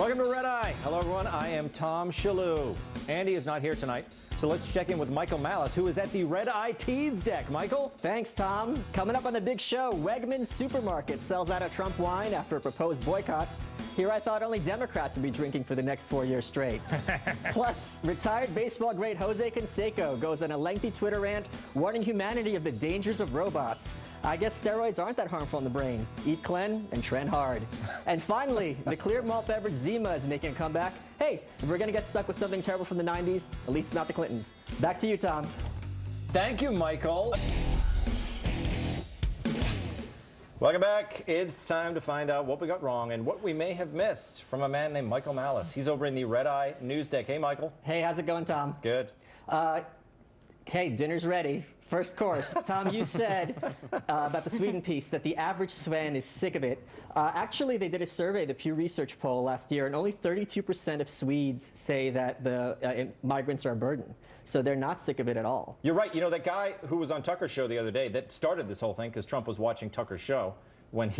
Welcome to Red Eye. Hello, everyone. I am Tom Shalhoub. Andy is not here tonight, so let's check in with Michael Malice, who is at the Red Eye Teas deck. Michael? Thanks, Tom. Coming up on the big show, Wegmans Supermarket sells out of Trump wine after a proposed boycott. Here I thought only Democrats would be drinking for the next 4 years straight. Plus, retired baseball great Jose Canseco goes on a lengthy Twitter rant warning humanity of the dangers of robots. I guess steroids aren't that harmful on the brain. Eat clean and trend hard. And finally, the clear malt beverage Zima is making a comeback. Hey, if we're gonna get stuck with something terrible from the 90s, at least it's not the Clintons. Back to you, Tom. Thank you, Michael. Welcome back. It's time to find out what we got wrong and what we may have missed from a man named Michael Malice. He's over in the Red Eye News Deck. Hey, Michael. Hey, how's it going, Tom? Good. Hey, dinner's ready. First course. Tom, you said about the Sweden piece that the average Sven is sick of it. Actually, they did a survey, the Pew Research poll last year, and only 32% of Swedes say that the migrants are a burden. So they're not sick of it at all. You're right. You know, that guy who was on Tucker's show the other day that started this whole thing because Trump was watching Tucker's show when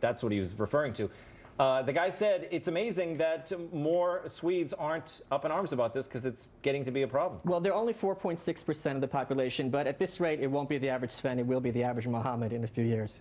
that's what he was referring to. The guy said it's amazing that more Swedes aren't up in arms about this because it's getting to be a problem. Well, they're only 4.6% of the population, but at this rate, it won't be the average Sven, it will be the average Mohammed in a few years.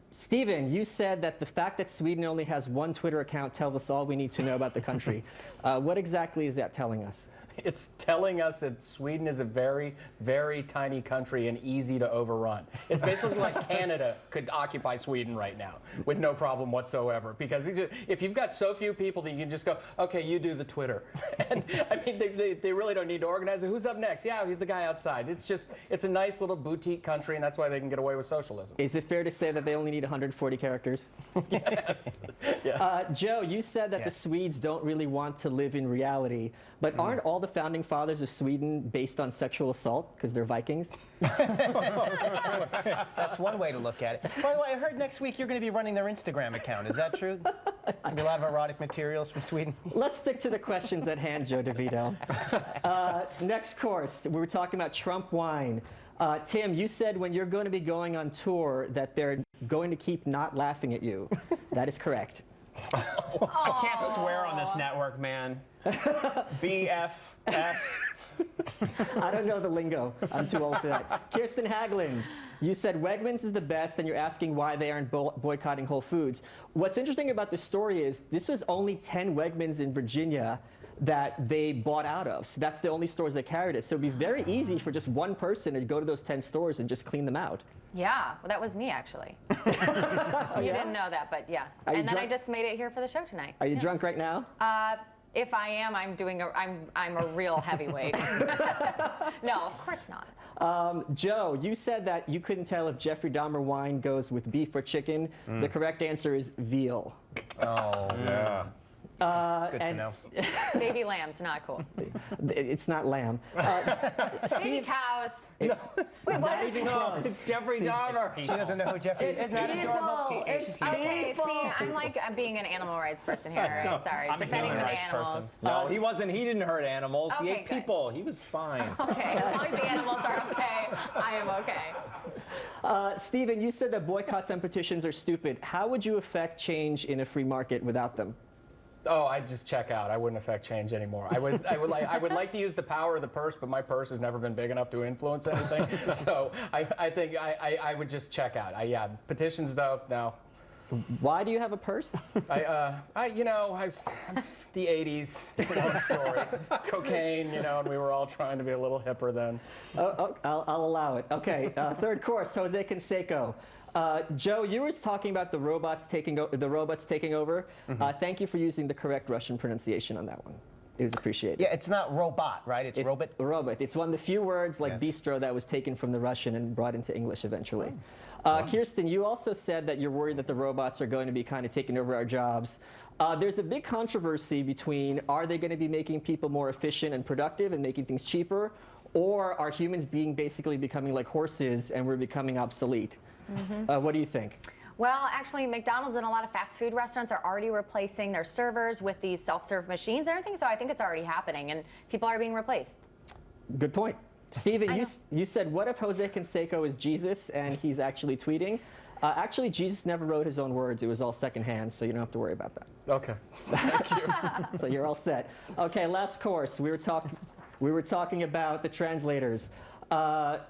Stephen, you said that the fact that Sweden only has one Twitter account tells us all we need to know about the country. What exactly is that telling us? It's telling us that Sweden is a very, very tiny country and easy to overrun. It's basically like Canada could occupy Sweden right now with no problem whatsoever. Because if you've got so few people that you can just go, okay, you do the Twitter. And I mean, they really don't need to organize it. Who's up next? Yeah, the guy outside. It's a nice little boutique country, and that's why they can get away with socialism. Is it fair to say that they only need 140 characters? Yes. Yes. Joe, you said that the Swedes don't really want to live in reality, but aren't all the founding fathers of Sweden based on sexual assault because they're Vikings? That's one way to look at it. By the way, I heard next week you're going to be running their Instagram account. Is that true? There'll be a lot of erotic materials from Sweden. Let's stick to the questions at hand, Joe DeVito. Next course, we were talking about Trump wine. Tim, you said when you're going to be going on tour that they're going to keep not laughing at you. That is correct. I can't swear on this network, man. BFS. I don't know the lingo. I'm too old for that. Kirsten Haglund, you said Wegmans is the best, and you're asking why they aren't boycotting Whole Foods. What's interesting about this story is this was only 10 Wegmans in Virginia that they bought out of. So that's the only stores that carried it. So it'd be very easy for just one person to go to those 10 stores and just clean them out. Yeah, well, that was me, actually. You didn't know that, but yeah. And then I just made it here for the show tonight. Are you drunk right now? If I am, I'm a real heavyweight. No, of course not. Joe, you said that you couldn't tell if Jeffrey Dahmer wine goes with beef or chicken. The correct answer is veal. Oh, yeah. It's good to know. Baby lamb's not cool. It's not lamb. Baby cows. Wait, what is it? It's Jeffrey Dahmer. She doesn't know who Jeffrey is. It's people. It's people. Okay, see, I'm like being an animal rights person here. Right? Sorry, I'm a defending human the rights animals. person. No, he wasn't. He didn't hurt animals. He Okay, ate good. people. He was fine. Okay, as long as the animals are okay, I am okay. Stephen, you said that boycotts and petitions are stupid. How would you affect change in a free market without them? Oh, I'd just check out. I wouldn't affect change anymore. I would like to use the power of the purse, but my purse has never been big enough to influence anything. So I think I would just check out. Yeah, petitions though, no. Why do you have a purse? I'm the 80s. It's a long story. Cocaine, and we were all trying to be a little hipper then. I'll allow it. Okay, third course, Jose Canseco. Joe, you were talking about the robots taking over. Thank you for using the correct Russian pronunciation on that one. It was appreciated. Yeah, it's not robot, right? It's robot. Robot. It's one of the few words like bistro that was taken from the Russian and brought into English eventually. Kirsten, you also said that you're worried that the robots are going to be kind of taking over our jobs. There's a big controversy between are they going to be making people more efficient and productive and making things cheaper, or are humans basically becoming like horses and we're becoming obsolete? What do you think? Well, actually, McDonald's and a lot of fast food restaurants are already replacing their servers with these self-serve machines and everything, so I think it's already happening, and people are being replaced. Good point. Stephen, you said, what if Jose Canseco is Jesus and he's actually tweeting? Actually, Jesus never wrote his own words. It was all secondhand, so you don't have to worry about that. Okay. Thank you. So you're all set. Okay, last course. We were talking about the translators.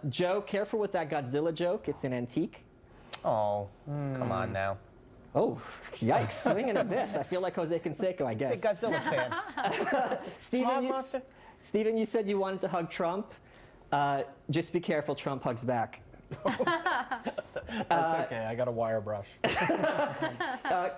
Joe, careful with that Godzilla joke. It's an antique. Oh, come on now. Oh, yikes! Swing and a miss. I feel like Jose Canseco, I guess. Big Godzilla fan. Smog monster? Stephen, you said you wanted to hug Trump. Just be careful. Trump hugs back. That's okay. I got a wire brush.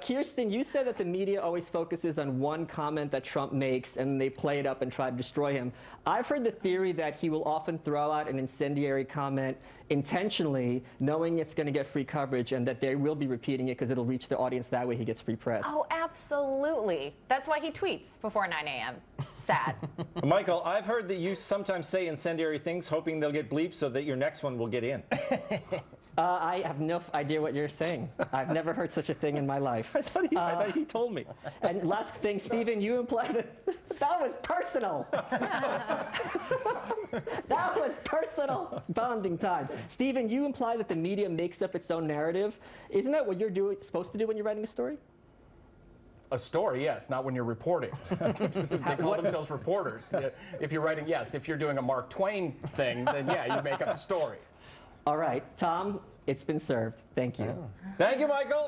Kirsten, you said that the media always focuses on one comment that Trump makes and they play it up and try to destroy him. I've heard the theory that he will often throw out an incendiary comment intentionally, knowing it's going to get free coverage, and that they will be repeating it because it'll reach the audience. That way he gets free press. Oh, absolutely. That's why he tweets before 9 a.m. Sad. Michael, I've heard that you sometimes say incendiary things hoping they'll get bleeped so that your next one will get in. I have no idea what you're saying. I've never heard such a thing in my life. I thought he told me. And last thing, Stephen, you implied that was personal. That was personal bonding time. Stephen, you imply that the media makes up its own narrative. Isn't that what you're supposed to do when you're writing a story? A story, yes, not when you're reporting. They call themselves reporters. If you're writing, yes, if you're doing a Mark Twain thing, then yeah, you make up a story. All right, Tom, it's been served. Thank you. Thank you, Michael.